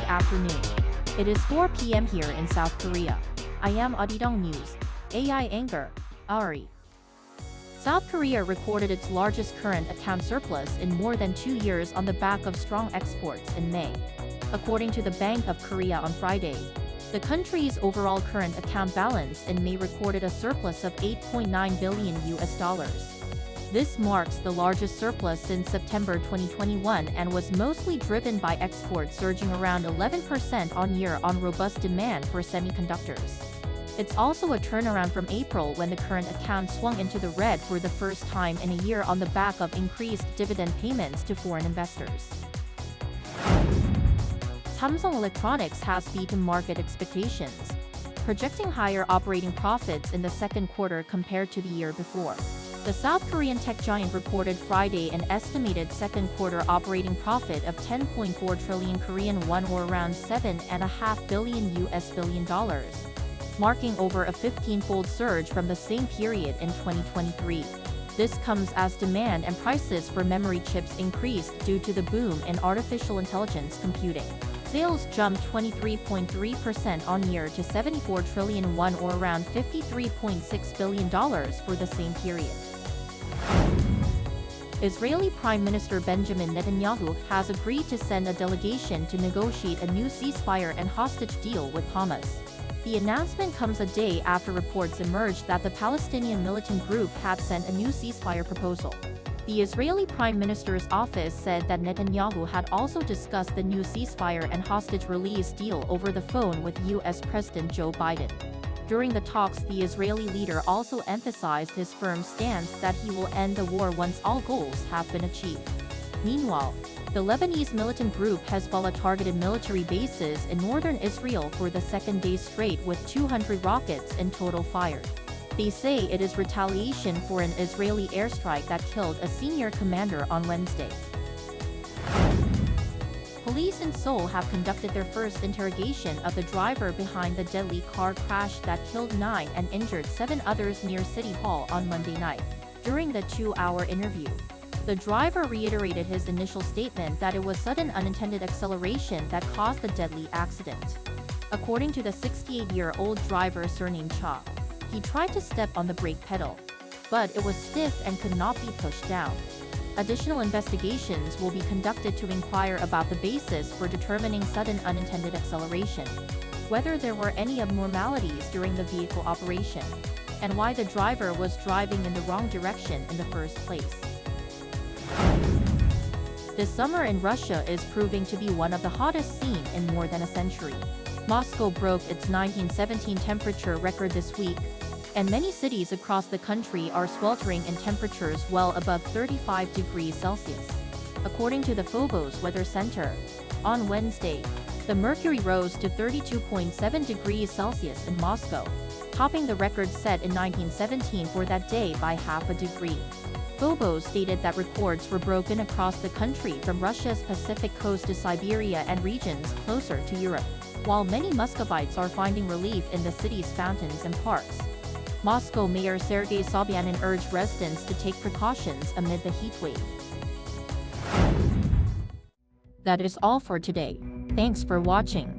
afternoon. It is 4 p.m. here in South Korea. I am Arirang News. AI anchor, Ari. South Korea recorded its largest current account surplus in more than 2 years on the back of strong exports in May. According to the Bank of Korea on Friday, the country's overall current account balance in May recorded a surplus of $8.9 billion. This marks the largest surplus since September 2021 and was mostly driven by exports surging around 11% on-year on robust demand for semiconductors. It's also a turnaround from April when the current account swung into the red for the first time in a year on the back of increased dividend payments to foreign investors. Samsung Electronics has beaten market expectations, projecting higher operating profits in the second quarter compared to the year before. The South Korean tech giant reported Friday an estimated second quarter operating profit of 10.4 trillion Korean won or around $7.5 billion, marking over a 15-fold surge from the same period in 2023. This comes as demand and prices for memory chips increased due to the boom in artificial intelligence computing. Sales jumped 23.3% on-year to 74 trillion won or around $53.6 billion for the same period. Israeli Prime Minister Benjamin Netanyahu has agreed to send a delegation to negotiate a new ceasefire and hostage deal with Hamas. The announcement comes a day after reports emerged that the Palestinian militant group had sent a new ceasefire proposal. The Israeli Prime Minister's office said that Netanyahu had also discussed the new ceasefire and hostage release deal over the phone with U.S. President Joe Biden. During the talks, the Israeli leader also emphasized his firm stance that he will end the war once all goals have been achieved. Meanwhile, the Lebanese militant group Hezbollah targeted military bases in northern Israel for the second day straight with 200 rockets in total fired. They say it is retaliation for an Israeli airstrike that killed a senior commander on Wednesday. Police in Seoul have conducted their first interrogation of the driver behind the deadly car crash that killed 9 and injured 7 others near City Hall on Monday night. During the 2-hour interview, the driver reiterated his initial statement that it was sudden unintended acceleration that caused the deadly accident. According to the 68-year-old driver surnamed Cha, he tried to step on the brake pedal, but it was stiff and could not be pushed down. Additional investigations will be conducted to inquire about the basis for determining sudden unintended acceleration, whether there were any abnormalities during the vehicle operation, and why the driver was driving in the wrong direction in the first place. This summer in Russia is proving to be one of the hottest seen in more than a century. Moscow broke its 1917 temperature record this week, and many cities across the country are sweltering in temperatures well above 35 degrees Celsius. According to the Phobos Weather Center, on Wednesday, the mercury rose to 32.7 degrees Celsius in Moscow, topping the record set in 1917 for that day by half a degree. Phobos stated that records were broken across the country from Russia's Pacific coast to Siberia and regions closer to Europe, while many Muscovites are finding relief in the city's fountains and parks. Moscow Mayor Sergei Sobyanin urged residents to take precautions amid the heat wave. That is all for today. Thanks for watching.